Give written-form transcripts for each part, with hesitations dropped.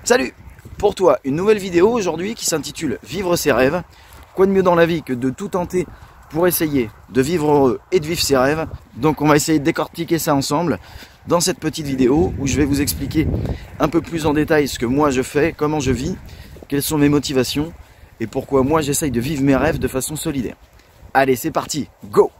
Salut! Pour toi, une nouvelle vidéo aujourd'hui qui s'intitule Vivre ses rêves. Quoi de mieux dans la vie que de tout tenter pour essayer de vivre heureux et de vivre ses rêves. Donc on va essayer de décortiquer ça ensemble dans cette petite vidéo où je vais vous expliquer un peu plus en détail ce que moi je fais, comment je vis, quelles sont mes motivations et pourquoi moi j'essaye de vivre mes rêves de façon solidaire. Allez, c'est parti, go!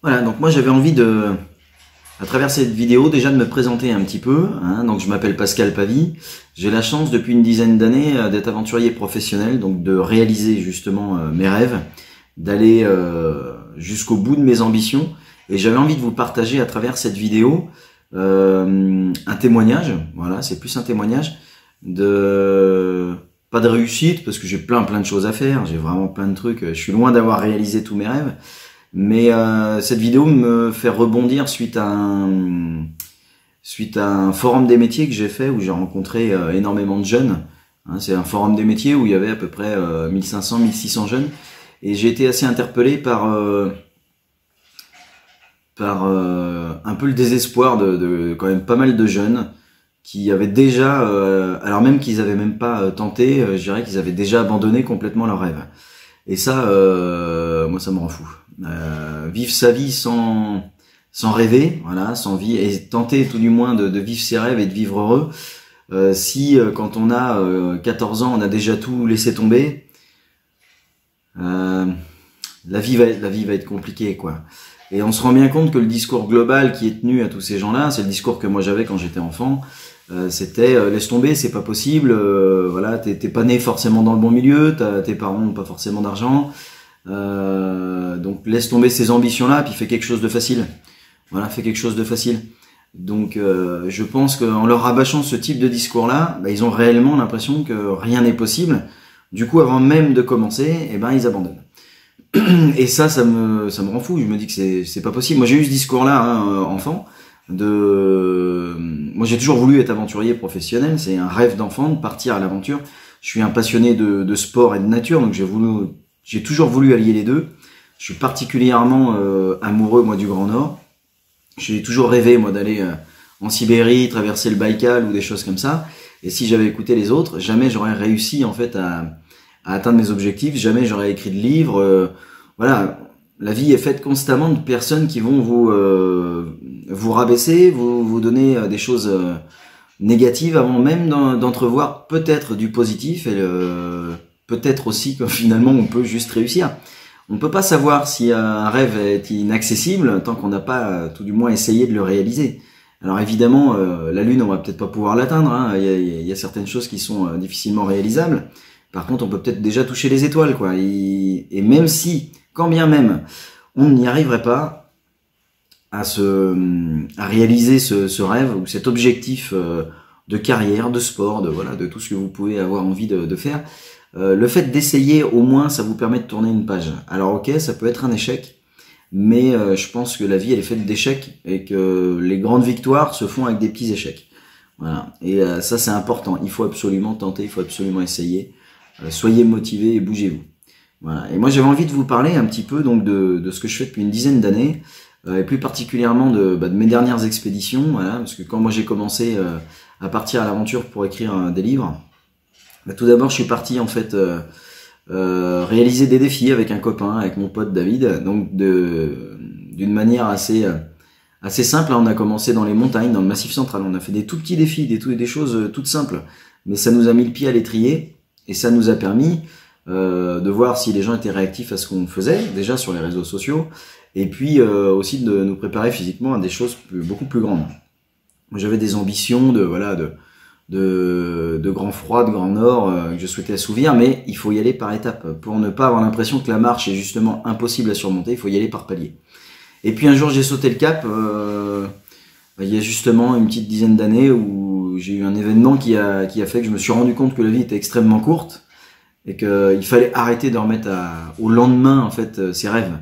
Voilà, donc moi j'avais envie à travers cette vidéo, déjà de me présenter un petit peu. Donc je m'appelle Pascal Pavy. J'ai la chance depuis une dizaine d'années d'être aventurier professionnel, donc de réaliser justement mes rêves, d'aller jusqu'au bout de mes ambitions. Et j'avais envie de vous partager à travers cette vidéo un témoignage. Voilà, c'est plus un témoignage pas de réussite, parce que j'ai plein de choses à faire. J'ai vraiment plein de trucs. Je suis loin d'avoir réalisé tous mes rêves. Mais cette vidéo me fait rebondir suite à un forum des métiers que j'ai fait où j'ai rencontré énormément de jeunes. C'est un forum des métiers où il y avait à peu près 1500-1600 jeunes. Et j'ai été assez interpellé par un peu le désespoir de quand même pas mal de jeunes qui avaient déjà, alors même qu'ils avaient même pas tenté, je dirais qu'ils avaient déjà abandonné complètement leurs rêves. Et ça, moi ça me rend fou. Vivre sa vie sans rêver, voilà, sans vie, et tenter tout du moins de vivre ses rêves et de vivre heureux. Si quand on a 14 ans, on a déjà tout laissé tomber, la vie va être compliquée, quoi. Et on se rend bien compte que le discours global qui est tenu à tous ces gens-là, c'est le discours que moi j'avais quand j'étais enfant. C'était laisse tomber, c'est pas possible. Voilà, t'es pas né forcément dans le bon milieu, tes parents n'ont pas forcément d'argent. Donc laisse tomber ces ambitions-là, puis fais quelque chose de facile. Voilà, fais quelque chose de facile. Donc je pense qu'en leur rabâchant ce type de discours-là, ils ont réellement l'impression que rien n'est possible. Du coup, avant même de commencer, ils abandonnent. Et ça me rend fou. Je me dis que c'est pas possible. Moi, j'ai eu ce discours-là, enfant. Moi, j'ai toujours voulu être aventurier professionnel. C'est un rêve d'enfant de partir à l'aventure. Je suis un passionné de sport et de nature, donc j'ai toujours voulu allier les deux. Je suis particulièrement amoureux, moi, du Grand Nord. J'ai toujours rêvé, moi, d'aller en Sibérie, traverser le Baïkal ou des choses comme ça. Et si j'avais écouté les autres, jamais j'aurais réussi, en fait, à atteindre mes objectifs. Jamais j'aurais écrit de livre. Voilà, la vie est faite constamment de personnes qui vont vous rabaisser, vous donner des choses négatives avant même d'entrevoir peut-être du positif et peut-être aussi que finalement on peut juste réussir. On ne peut pas savoir si un rêve est inaccessible tant qu'on n'a pas tout du moins essayé de le réaliser. Alors évidemment, la Lune, on va peut-être pas pouvoir l'atteindre. Il y a certaines choses qui sont difficilement réalisables. Par contre, on peut peut-être déjà toucher les étoiles, quoi. Et même si, quand bien même, on n'y arriverait pas à réaliser ce rêve ou cet objectif de carrière, de sport, de tout ce que vous pouvez avoir envie de faire, le fait d'essayer, au moins, ça vous permet de tourner une page. Alors ok, ça peut être un échec, mais je pense que la vie, elle est faite d'échecs et que les grandes victoires se font avec des petits échecs. Voilà. Et ça, c'est important. Il faut absolument tenter, il faut absolument essayer. Soyez motivés et bougez-vous. Voilà. Et moi, j'avais envie de vous parler un petit peu donc de ce que je fais depuis une dizaine d'années, et plus particulièrement de mes dernières expéditions. Voilà, parce que quand moi j'ai commencé à partir à l'aventure pour écrire des livres, tout d'abord, je suis parti en fait réaliser des défis avec un copain, avec mon pote David. Donc d'une manière assez simple. On a commencé dans les montagnes, dans le Massif central. On a fait des tout petits défis, des choses toutes simples, mais ça nous a mis le pied à l'étrier. Et ça nous a permis de voir si les gens étaient réactifs à ce qu'on faisait, déjà sur les réseaux sociaux, et puis aussi de nous préparer physiquement à des choses beaucoup plus grandes. Moi, j'avais des ambitions de de grand froid, de grand nord que je souhaitais assouvir, mais il faut y aller par étapes. Pour ne pas avoir l'impression que la marche est justement impossible à surmonter, il faut y aller par paliers. Et puis un jour j'ai sauté le cap, il y a justement une petite dizaine d'années où j'ai eu un événement qui a fait que je me suis rendu compte que la vie était extrêmement courte et qu'il fallait arrêter de remettre au lendemain en fait ses rêves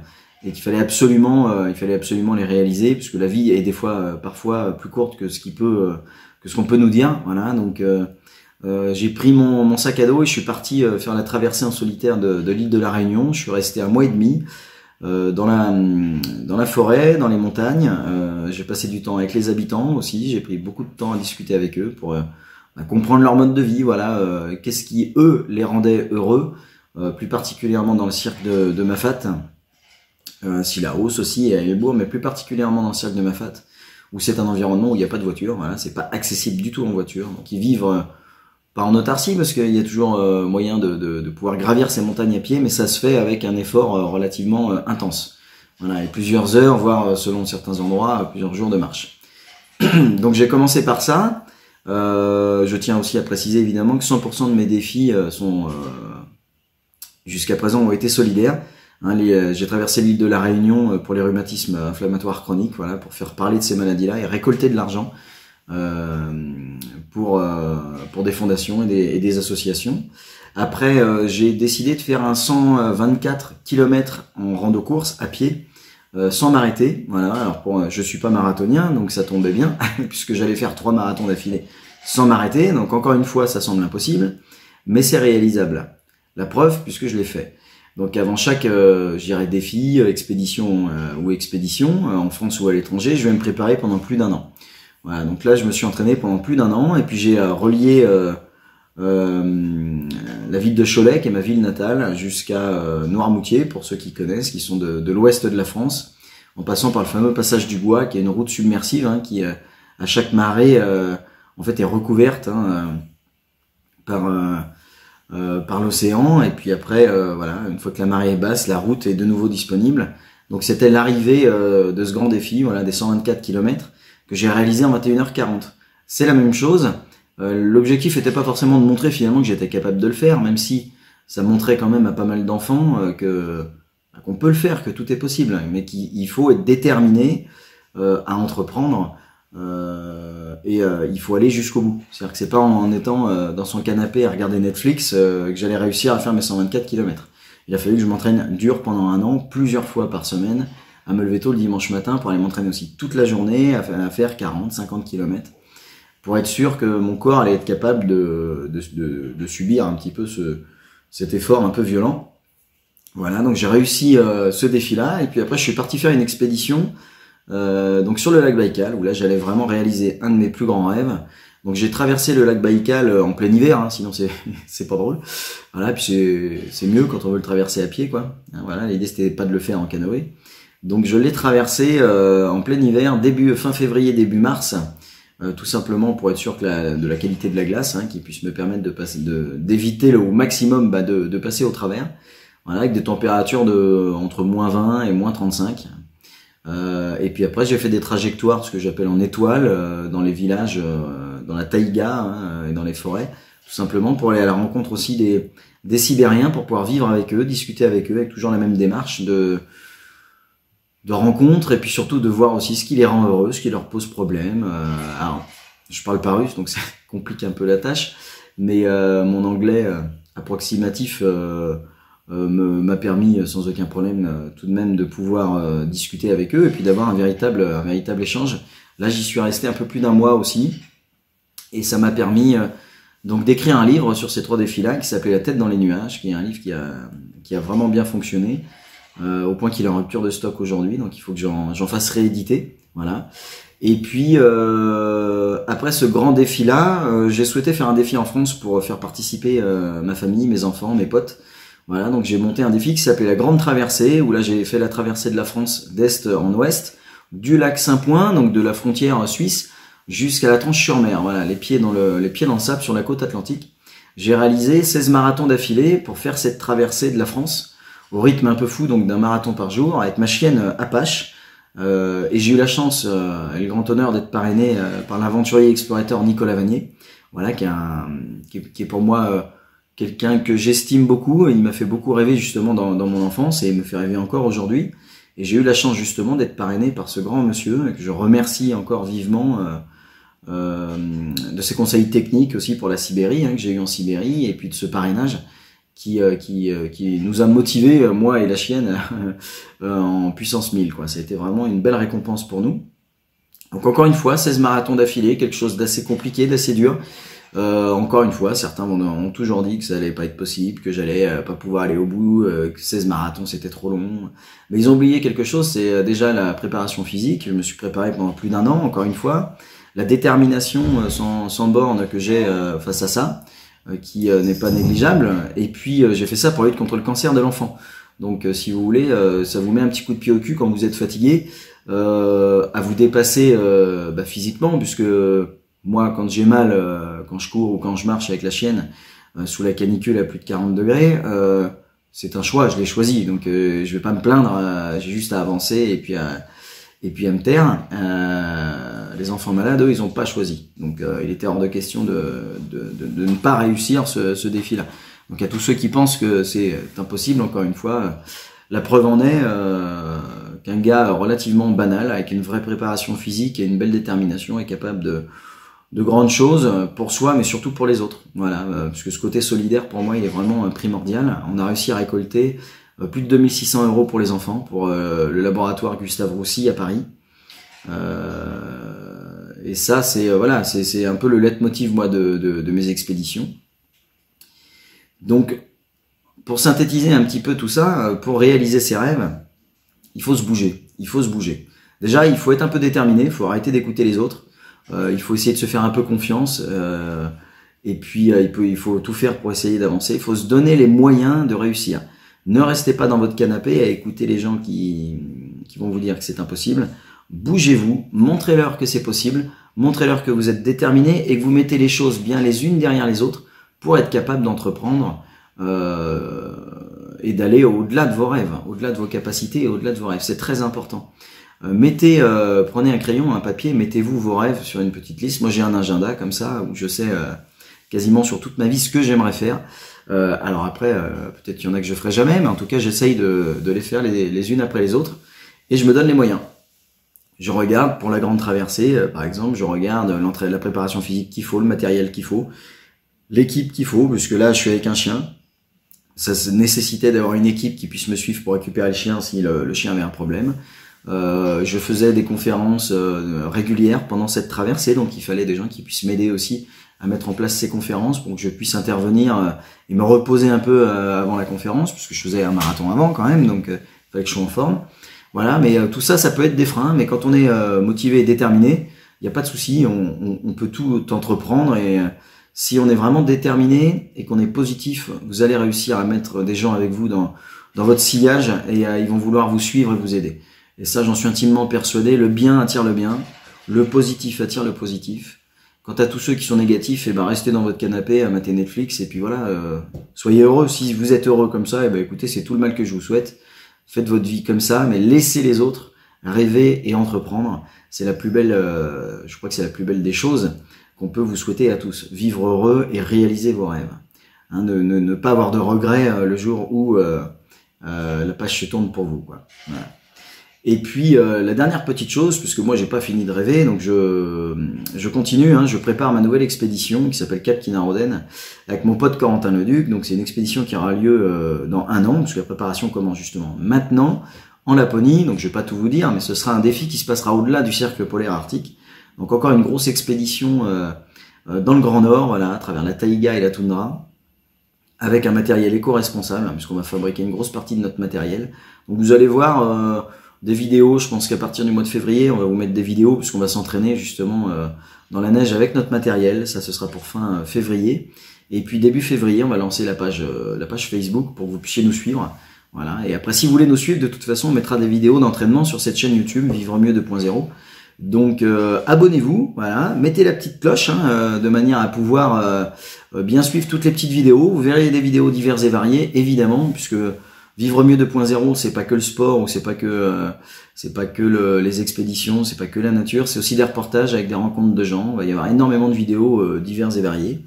et qu'il fallait absolument les réaliser puisque la vie est des fois parfois plus courte que ce qu'on peut nous dire. Voilà, donc j'ai pris mon sac à dos et je suis parti faire la traversée en solitaire de l'île de la Réunion. Je suis resté 1 mois et demi. Dans la forêt, dans les montagnes, j'ai passé du temps avec les habitants aussi, j'ai pris beaucoup de temps à discuter avec eux pour comprendre leur mode de vie, voilà, qu'est-ce qui eux les rendait heureux, plus particulièrement dans le cirque de Mafat, Sillaos aussi et à Elbourg, mais plus particulièrement dans le cirque de Mafat, où c'est un environnement où il n'y a pas de voiture, voilà, c'est pas accessible du tout en voiture, donc ils vivent pas en autarcie parce qu'il y a toujours moyen de pouvoir gravir ces montagnes à pied, mais ça se fait avec un effort relativement intense. Voilà, et plusieurs heures, voire selon certains endroits, plusieurs jours de marche. Donc j'ai commencé par ça. Je tiens aussi à préciser évidemment que 100% de mes défis jusqu'à présent ont été solidaires. Hein, j'ai traversé l'île de la Réunion pour les rhumatismes inflammatoires chroniques, voilà, pour faire parler de ces maladies-là et récolter de l'argent. Pour des fondations et des associations. Après, j'ai décidé de faire un 124 km en rando-course à pied, sans m'arrêter. Voilà. Alors je suis pas marathonien, donc ça tombait bien, puisque j'allais faire 3 marathons d'affilée sans m'arrêter. Donc encore une fois, ça semble impossible, mais c'est réalisable. La preuve, puisque je l'ai fait. Donc avant chaque, je dirais, défi, expédition en France ou à l'étranger, je vais me préparer pendant plus d'1 an. Voilà, donc là je me suis entraîné pendant plus d'1 an et puis j'ai relié la ville de Cholet, qui est ma ville natale, jusqu'à Noirmoutier, pour ceux qui connaissent, qui sont de l'ouest de la France, en passant par le fameux passage du Bois, qui est une route submersive, hein, qui à chaque marée en fait est recouverte par l'océan, et puis après voilà, une fois que la marée est basse, la route est de nouveau disponible. Donc c'était l'arrivée de ce grand défi, voilà, des 124 km que j'ai réalisé en 21h40. C'est la même chose. L'objectif n'était pas forcément de montrer finalement que j'étais capable de le faire, même si ça montrait quand même à pas mal d'enfants qu'on peut le faire, que tout est possible, mais qu'il faut être déterminé à entreprendre il faut aller jusqu'au bout. C'est-à-dire que c'est pas en étant dans son canapé à regarder Netflix que j'allais réussir à faire mes 124 km. Il a fallu que je m'entraîne dur pendant 1 an, plusieurs fois par semaine, à me lever tôt le dimanche matin pour aller m'entraîner aussi toute la journée, à faire 40, 50 km, pour être sûr que mon corps allait être capable de subir un petit peu cet effort un peu violent. Voilà, donc j'ai réussi ce défi-là, et puis après je suis parti faire une expédition donc sur le lac Baïkal, où là j'allais vraiment réaliser un de mes plus grands rêves. Donc j'ai traversé le lac Baïkal en plein hiver, hein, sinon c'est pas drôle. Voilà, puis c'est mieux quand on veut le traverser à pied, quoi. Voilà, l'idée c'était pas de le faire en canoë. Donc je l'ai traversé en plein hiver, fin février, début mars, tout simplement pour être sûr que de la qualité de la glace, hein, qui puisse me permettre d'éviter au maximum de passer au travers. Voilà, avec des températures entre -20 et -35. Et puis après j'ai fait des trajectoires, ce que j'appelle en étoile, dans les villages, dans la taïga, hein, et dans les forêts, tout simplement pour aller à la rencontre aussi des Sibériens, pour pouvoir vivre avec eux, discuter avec eux, avec toujours la même démarche de rencontre, et puis surtout de voir aussi ce qui les rend heureux, ce qui leur pose problème. Alors, je parle pas russe, donc ça complique un peu la tâche, mais mon anglais approximatif m'a permis sans aucun problème tout de même de pouvoir discuter avec eux, et puis d'avoir un véritable échange. Là j'y suis resté un peu plus d'1 mois aussi, et ça m'a permis donc d'écrire un livre sur ces 3 défis-là qui s'appelait La tête dans les nuages, qui est un livre qui a vraiment bien fonctionné, au point qu'il est en rupture de stock aujourd'hui, donc il faut que j'en fasse rééditer. Voilà. Et puis après ce grand défi-là, j'ai souhaité faire un défi en France pour faire participer ma famille, mes enfants, mes potes. Voilà, donc j'ai monté un défi qui s'appelait la Grande Traversée, où là j'ai fait la traversée de la France d'est en ouest, du lac Saint-Point, donc de la frontière suisse, jusqu'à la Tranche-sur-Mer. Voilà, les pieds dans le sable sur la côte atlantique. J'ai réalisé 16 marathons d'affilée pour faire cette traversée de la France, au rythme un peu fou, donc d'un marathon par jour, avec ma chienne Apache. Et j'ai eu la chance et le grand honneur d'être parrainé par l'aventurier explorateur Nicolas Vanier, voilà, qui est pour moi quelqu'un que j'estime beaucoup. Il m'a fait beaucoup rêver justement dans mon enfance et il me fait rêver encore aujourd'hui. Et j'ai eu la chance justement d'être parrainé par ce grand monsieur que je remercie encore vivement de ses conseils techniques aussi pour la Sibérie, que j'ai eu en Sibérie, et puis de ce parrainage qui nous a motivés, moi et la chienne, en puissance 1000, quoi. Ça a été vraiment une belle récompense pour nous. Donc encore une fois, 16 marathons d'affilée, quelque chose d'assez compliqué, d'assez dur. Encore une fois, certains ont toujours dit que ça allait pas être possible, que j'allais pas pouvoir aller au bout, que 16 marathons c'était trop long. Mais ils ont oublié quelque chose, c'est déjà la préparation physique. Je me suis préparé pendant plus d'1 an, encore une fois. La détermination sans borne que j'ai face à ça, qui n'est pas négligeable. Et puis j'ai fait ça pour lutter contre le cancer de l'enfant. Donc si vous voulez, ça vous met un petit coup de pied au cul quand vous êtes fatigué, à vous dépasser physiquement, puisque moi quand j'ai mal, quand je cours ou quand je marche avec la chienne sous la canicule à plus de 40 degrés, c'est un choix, je l'ai choisi, donc je vais pas me plaindre, j'ai juste à avancer et puis à me taire. Les enfants malades, eux, ils ont pas choisi, donc il était hors de question de ne pas réussir ce défi-là. Donc à tous ceux qui pensent que c'est impossible, encore une fois, la preuve en est qu'un gars relativement banal, avec une vraie préparation physique et une belle détermination, est capable de grandes choses pour soi, mais surtout pour les autres. Voilà, parce que ce côté solidaire, pour moi, il est vraiment primordial. On a réussi à récolter plus de 2600 € pour les enfants, pour le laboratoire Gustave Roussy à Paris. Et ça, c'est voilà, c'est un peu le leitmotiv, moi, de mes expéditions. Donc, pour synthétiser un petit peu tout ça, pour réaliser ses rêves, il faut se bouger. Il faut se bouger. Déjà, il faut être un peu déterminé, il faut arrêter d'écouter les autres. Il faut essayer de se faire un peu confiance. Et puis, il faut tout faire pour essayer d'avancer. Il faut se donner les moyens de réussir. Ne restez pas dans votre canapé à écouter les gens qui vont vous dire que c'est impossible. Bougez-vous, montrez-leur que c'est possible, montrez-leur que vous êtes déterminé et que vous mettez les choses bien les unes derrière les autres pour être capable d'entreprendre et d'aller au-delà de vos rêves, au-delà de vos capacités et au-delà de vos rêves. C'est très important. Prenez un crayon, un papier, mettez-vous vos rêves sur une petite liste. Moi, j'ai un agenda comme ça où je sais quasiment sur toute ma vie ce que j'aimerais faire. Alors après, peut-être qu'il y en a que je ferai jamais, mais en tout cas, j'essaye de les faire les unes après les autres et je me donne les moyens. Je regarde pour la grande traversée, par exemple, je regarde la préparation physique qu'il faut, le matériel qu'il faut, l'équipe qu'il faut, puisque là, je suis avec un chien. Ça nécessitait d'avoir une équipe qui puisse me suivre pour récupérer le chien si le chien avait un problème. Je faisais des conférences régulières pendant cette traversée, donc il fallait des gens qui puissent m'aider aussi à mettre en place ces conférences pour que je puisse intervenir et me reposer un peu avant la conférence, puisque je faisais un marathon avant quand même, donc il fallait que je sois en forme. Voilà, mais tout ça, ça peut être des freins, mais quand on est motivé et déterminé, il n'y a pas de souci, on peut tout entreprendre et si on est vraiment déterminé et qu'on est positif, vous allez réussir à mettre des gens avec vous dans votre sillage et ils vont vouloir vous suivre et vous aider. Et ça, j'en suis intimement persuadé, le bien attire le bien, le positif attire le positif. Quant à tous ceux qui sont négatifs, restez dans votre canapé à mater Netflix et puis voilà, soyez heureux. Si vous êtes heureux comme ça, écoutez, c'est tout le mal que je vous souhaite. Faites votre vie comme ça, mais laissez les autres rêver et entreprendre. C'est la plus belle, je crois que c'est la plus belle des choses qu'on peut vous souhaiter à tous. Vivre heureux et réaliser vos rêves. Ne pas avoir de regrets le jour où la page se tourne pour vous, quoi. Voilà. Et puis la dernière petite chose, puisque moi j'ai pas fini de rêver, donc je continue, je prépare ma nouvelle expédition qui s'appelle Cap Kinnarodden avec mon pote Corentin Leduc. Donc c'est une expédition qui aura lieu dans 1 an, parce que la préparation commence justement maintenant en Laponie. Donc je vais pas tout vous dire, mais ce sera un défi qui se passera au-delà du cercle polaire arctique. Donc encore une grosse expédition dans le Grand Nord, voilà, à travers la taïga et la toundra, avec un matériel éco-responsable, puisqu'on va fabriquer une grosse partie de notre matériel. Donc vous allez voir des vidéos, je pense qu'à partir du mois de février, on va vous mettre des vidéos puisqu'on va s'entraîner justement dans la neige avec notre matériel. Ça, ce sera pour fin février. Et puis début février, on va lancer la page Facebook pour que vous puissiez nous suivre. Voilà. Et après, si vous voulez nous suivre, de toute façon, on mettra des vidéos d'entraînement sur cette chaîne YouTube, Vivre Mieux 2.0. Donc abonnez-vous, voilà, mettez la petite cloche de manière à pouvoir bien suivre toutes les petites vidéos. Vous verrez des vidéos diverses et variées, évidemment, puisque Vivre mieux 2.0, c'est pas que le sport ou c'est pas que les expéditions, c'est pas que la nature, c'est aussi des reportages avec des rencontres de gens. Il va y avoir énormément de vidéos diverses et variées.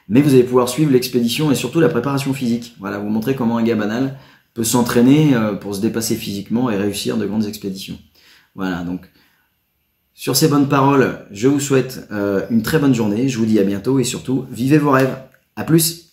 Mais vous allez pouvoir suivre l'expédition et surtout la préparation physique. Voilà, vous montrer comment un gars banal peut s'entraîner pour se dépasser physiquement et réussir de grandes expéditions. Voilà, donc sur ces bonnes paroles, je vous souhaite une très bonne journée. Je vous dis à bientôt et surtout, vivez vos rêves. À plus!